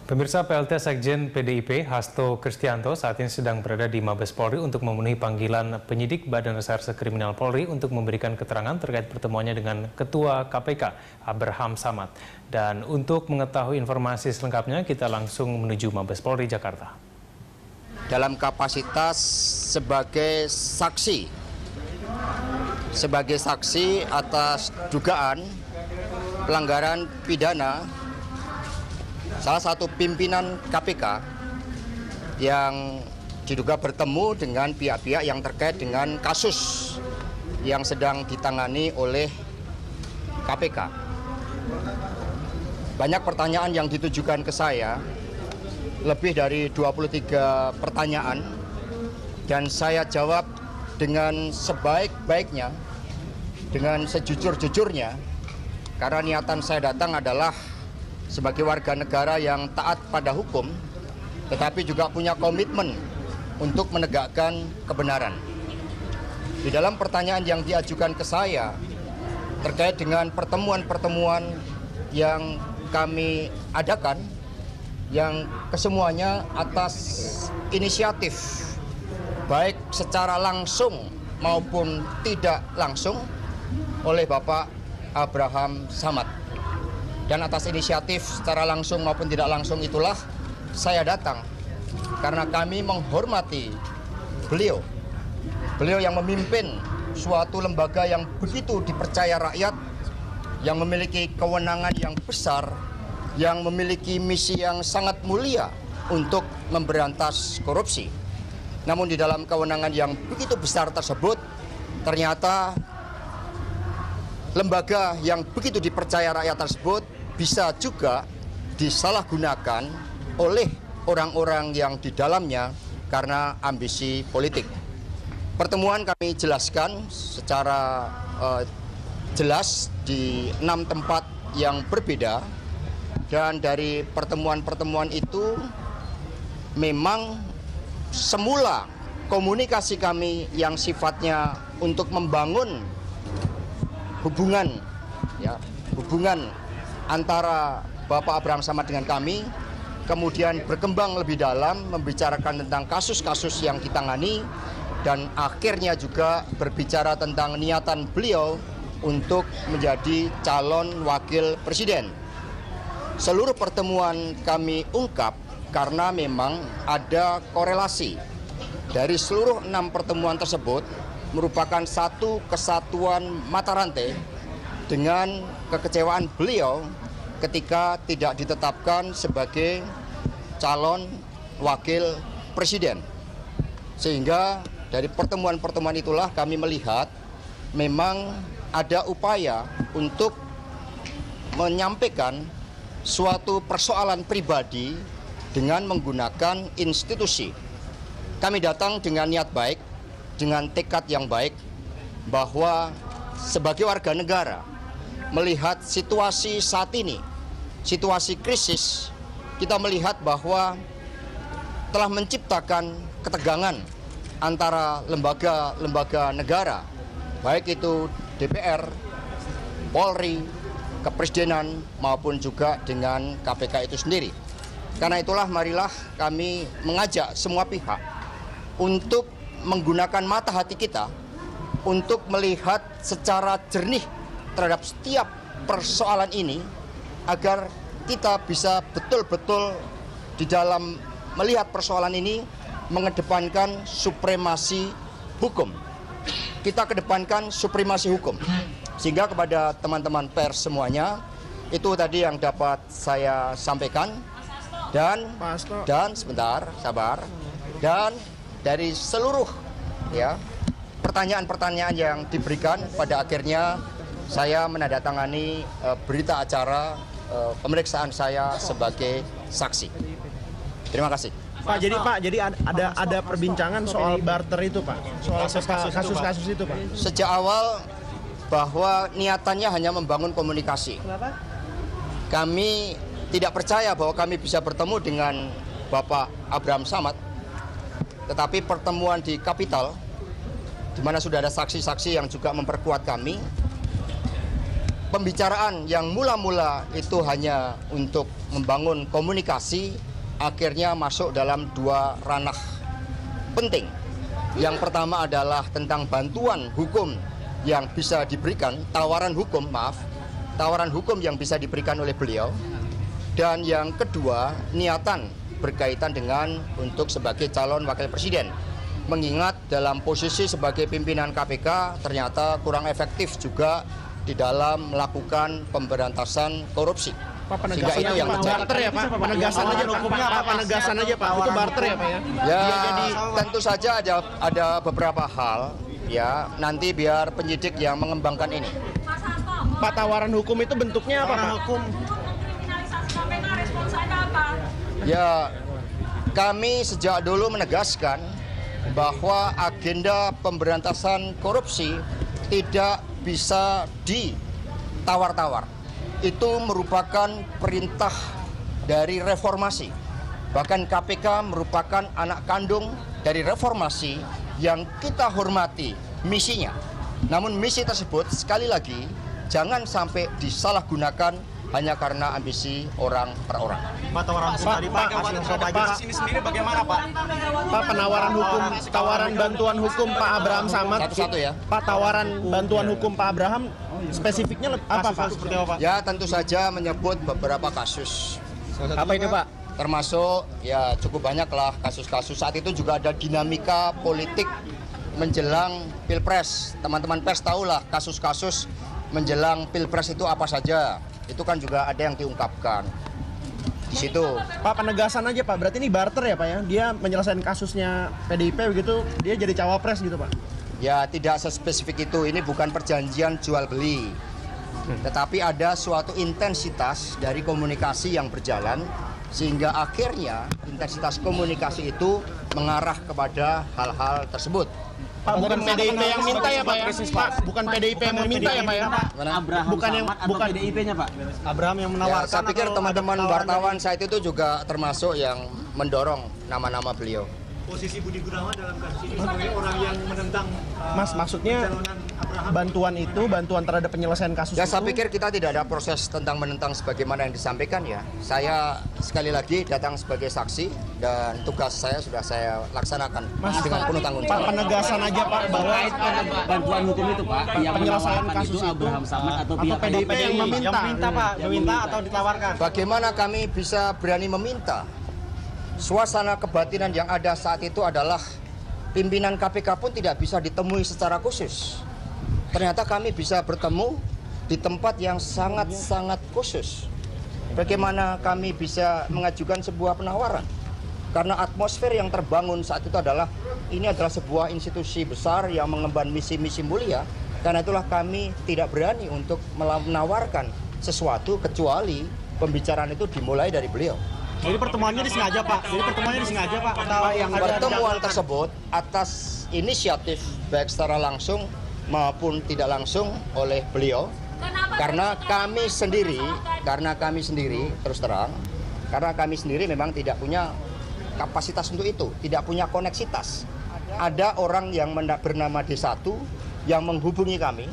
Pemirsa, PLT Sekjen PDIP Hasto Kristianto saat ini sedang berada di Mabes Polri untuk memenuhi panggilan penyidik Badan Reserse Kriminal Polri untuk memberikan keterangan terkait pertemuannya dengan Ketua KPK Abraham Samad. Dan untuk mengetahui informasi selengkapnya, kita langsung menuju Mabes Polri Jakarta. Dalam kapasitas sebagai saksi atas dugaan pelanggaran pidana salah satu pimpinan KPK yang diduga bertemu dengan pihak-pihak yang terkait dengan kasus yang sedang ditangani oleh KPK. Banyak pertanyaan yang ditujukan ke saya, lebih dari 23 pertanyaan, dan saya jawab dengan sebaik-baiknya, dengan sejujur-jujurnya, karena niatan saya datang adalah sebagai warga negara yang taat pada hukum, tetapi juga punya komitmen untuk menegakkan kebenaran. Di dalam pertanyaan yang diajukan ke saya terkait dengan pertemuan-pertemuan yang kami adakan, yang kesemuanya atas inisiatif, baik secara langsung maupun tidak langsung oleh Bapak Abraham Samad. Dan atas inisiatif secara langsung maupun tidak langsung itulah saya datang, karena kami menghormati beliau. Beliau yang memimpin suatu lembaga yang begitu dipercaya rakyat, yang memiliki kewenangan yang besar, yang memiliki misi yang sangat mulia untuk memberantas korupsi. Namun di dalam kewenangan yang begitu besar tersebut, ternyata lembaga yang begitu dipercaya rakyat tersebut bisa juga disalahgunakan oleh orang-orang yang di dalamnya karena ambisi politik. Pertemuan kami jelaskan secara jelas di 6 tempat yang berbeda, dan dari pertemuan-pertemuan itu memang semula komunikasi kami yang sifatnya untuk membangun hubungan antara Bapak Abraham Samad dengan kami, kemudian berkembang lebih dalam membicarakan tentang kasus-kasus yang ditangani, dan akhirnya juga berbicara tentang niatan beliau untuk menjadi calon wakil presiden. Seluruh pertemuan kami ungkap karena memang ada korelasi dari seluruh 6 pertemuan tersebut, merupakan satu kesatuan mata rantai dengan kekecewaan beliau ketika tidak ditetapkan sebagai calon wakil presiden. Sehingga dari pertemuan-pertemuan itulah kami melihat memang ada upaya untuk menyampaikan suatu persoalan pribadi dengan menggunakan institusi. Kami datang dengan niat baik, dengan tekad yang baik, bahwa sebagai warga negara melihat situasi saat ini, situasi krisis, kita melihat bahwa telah menciptakan ketegangan antara lembaga-lembaga negara, baik itu DPR, Polri, Kepresidenan, maupun juga dengan KPK itu sendiri. Karena itulah marilah kami mengajak semua pihak untuk menggunakan mata hati kita untuk melihat secara jernih terhadap setiap persoalan ini, agar kita bisa betul-betul di dalam melihat persoalan ini mengedepankan supremasi hukum. Kita kedepankan supremasi hukum. Sehingga kepada teman-teman pers semuanya, itu tadi yang dapat saya sampaikan. Dan sebentar, sabar. Dan dari seluruh pertanyaan-pertanyaan yang diberikan, pada akhirnya saya menandatangani berita acara pemeriksaan saya sebagai saksi. Terima kasih. Pak, jadi ada perbincangan soal barter itu, Pak. Soal kasus-kasus itu, Pak. Sejak awal bahwa niatannya hanya membangun komunikasi. Kenapa? Kami tidak percaya bahwa kami bisa bertemu dengan Bapak Abraham Samad, tetapi pertemuan di Kapital, di mana sudah ada saksi-saksi yang juga memperkuat kami, pembicaraan yang mula-mula itu hanya untuk membangun komunikasi, akhirnya masuk dalam dua ranah penting. Yang pertama adalah tentang bantuan hukum yang bisa diberikan, tawaran hukum yang bisa diberikan oleh beliau. Dan yang kedua, niatan berkaitan dengan untuk sebagai calon wakil presiden. Mengingat dalam posisi sebagai pimpinan KPK ternyata kurang efektif juga di dalam melakukan pemberantasan korupsi. Pak, penegasan aja Pak, barter ya Pak, penegasan aja Pak, penegasan aja Pak, itu barter ya Pak ya? Ya, tentu saja ada beberapa hal ya, nanti biar penyidik yang mengembangkan ini. Pak, tawaran hukum itu bentuknya apa Pak? Hukum kriminalisasi KPK, respon saya apa? Ya, kami sejak dulu menegaskan bahwa agenda pemberantasan korupsi tidak bisa ditawar-tawar. Itu merupakan perintah dari reformasi. Bahkan KPK merupakan anak kandung dari reformasi yang kita hormati misinya. Namun misi tersebut sekali lagi jangan sampai disalahgunakan hanya karena ambisi orang per orang. Pak, tawaran hukum tadi Pak, kasus ini sendiri bagaimana Pak? Pak, penawaran hukum, tawaran bantuan hukum Pak Abraham Samad. Satu-satu ya. Pak, tawaran bantuan hukum Pak Abraham spesifiknya apa Pak? Seperti apa Pak? Ya, tentu saja menyebut beberapa kasus. Apa itu Pak? Termasuk ya cukup banyaklah kasus-kasus. Saat itu juga ada dinamika politik menjelang Pilpres. Teman-teman pers tahulah kasus-kasus menjelang Pilpres itu apa saja. Itu kan juga ada yang diungkapkan di situ. Pak, penegasan aja Pak, berarti ini barter ya Pak ya? Dia menyelesaikan kasusnya PDIP begitu, dia jadi cawapres gitu Pak? Ya, tidak sespesifik itu, ini bukan perjanjian jual beli. Tetapi ada suatu intensitas dari komunikasi yang berjalan, sehingga akhirnya intensitas komunikasi itu mengarah kepada hal-hal tersebut. Pak, bukan PDIP yang minta ya Pak ya? Pak, bukan PDIP yang meminta ya Pak ya? Abraham bukan yang bukan PDIP-nya Pak. Abraham yang Ya, menawarkan. saya pikir teman-teman wartawan saat itu juga termasuk yang mendorong nama-nama beliau. Posisi Budi Gunawan dalam kasus ini sebagai orang yang menentang Mas, maksudnya pencalonan Abraham. bantuan terhadap penyelesaian kasus Ya, saya itu. pikir kita tidak ada proses tentang menentang sebagaimana yang disampaikan ya. Saya sekali lagi datang sebagai saksi dan tugas saya sudah saya laksanakan dengan penuh tanggung Pak, jawab. penegasan aja Pak bahwa Bantuan hukum itu Pak, yang penyelesaian menawarkan kasus itu Abraham Samad atau atau pihak PDIP yang meminta. Pak, meminta atau ditawarkan. Bagaimana kami bisa berani meminta? Suasana kebatinan yang ada saat itu adalah pimpinan KPK pun tidak bisa ditemui secara khusus. Ternyata kami bisa bertemu di tempat yang sangat-sangat khusus. Bagaimana kami bisa mengajukan sebuah penawaran? Karena atmosfer yang terbangun saat itu adalah ini adalah sebuah institusi besar yang mengemban misi-misi mulia. Karena itulah kami tidak berani untuk menawarkan sesuatu kecuali pembicaraan itu dimulai dari beliau. Jadi pertemuannya disengaja Pak. Atau yang Pertemuan tersebut atas inisiatif baik secara langsung maupun tidak langsung oleh beliau. Karena kami sendiri terus terang, karena kami sendiri memang tidak punya kapasitas untuk itu, tidak punya koneksitas. Ada orang yang bernama D1 yang menghubungi kami,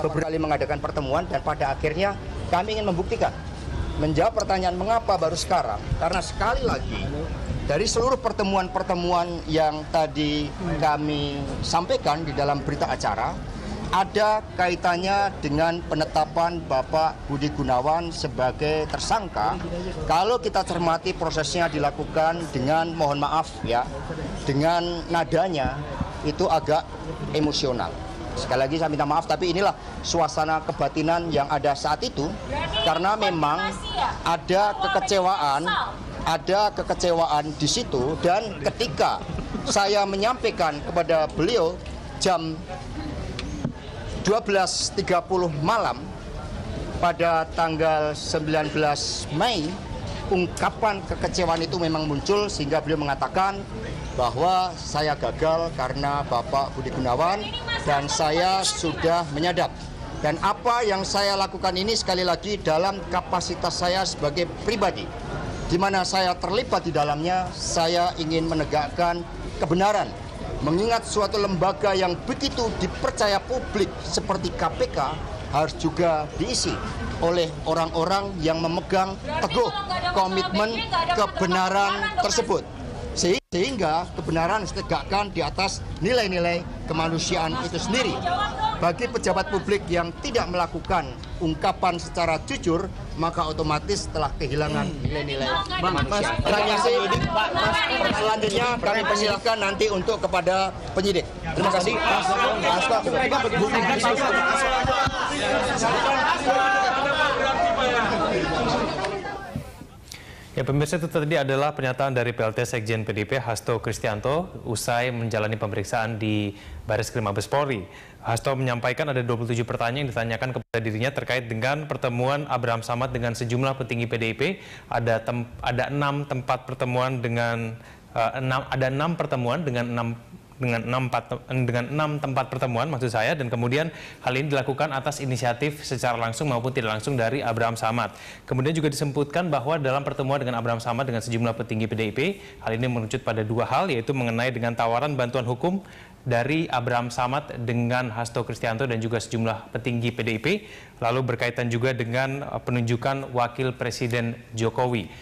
beberapa kali mengadakan pertemuan dan pada akhirnya kami ingin membuktikan. Menjawab pertanyaan mengapa baru sekarang, karena sekali lagi dari seluruh pertemuan-pertemuan yang tadi kami sampaikan di dalam berita acara, ada kaitannya dengan penetapan Bapak Budi Gunawan sebagai tersangka. Kalau kita cermati prosesnya dilakukan dengan, mohon maaf ya, dengan nadanya itu agak emosional. Sekali lagi saya minta maaf, tapi inilah suasana kebatinan yang ada saat itu. Karena memang ada kekecewaan di situ. Dan ketika saya menyampaikan kepada beliau jam 12.30 malam pada tanggal 19 Mei, ungkapan kekecewaan itu memang muncul sehingga beliau mengatakan bahwa saya gagal karena Bapak Budi Gunawan dan saya sudah menyadap. Dan apa yang saya lakukan ini sekali lagi dalam kapasitas saya sebagai pribadi, di mana saya terlibat di dalamnya. Saya ingin menegakkan kebenaran, mengingat suatu lembaga yang begitu dipercaya publik seperti KPK harus juga diisi oleh orang-orang yang memegang teguh komitmen kebenaran tersebut. Sehingga kebenaran ditegakkan di atas nilai-nilai kemanusiaan itu sendiri. Bagi pejabat publik yang tidak melakukan ungkapan secara jujur, maka otomatis telah kehilangan nilai-nilai kemanusiaan. Terima kasih. Selanjutnya kami persilahkan nanti untuk kepada penyidik. Terima kasih. Ya, pemirsa, itu tadi adalah pernyataan dari PLT Sekjen PDIP Hasto Kristianto usai menjalani pemeriksaan di Bareskrim Mabes Polri. Hasto menyampaikan ada 27 pertanyaan yang ditanyakan kepada dirinya terkait dengan pertemuan Abraham Samad dengan sejumlah petinggi PDIP. Ada 6 tempat pertemuan dengan 6 pertemuan dengan 6 tempat pertemuan maksud saya, dan kemudian hal ini dilakukan atas inisiatif secara langsung maupun tidak langsung dari Abraham Samad. Kemudian juga disebutkan bahwa dalam pertemuan dengan Abraham Samad dengan sejumlah petinggi PDIP, hal ini merucut pada 2 hal, yaitu mengenai dengan tawaran bantuan hukum dari Abraham Samad dengan Hasto Kristianto dan juga sejumlah petinggi PDIP, lalu berkaitan juga dengan penunjukan Wakil Presiden Jokowi.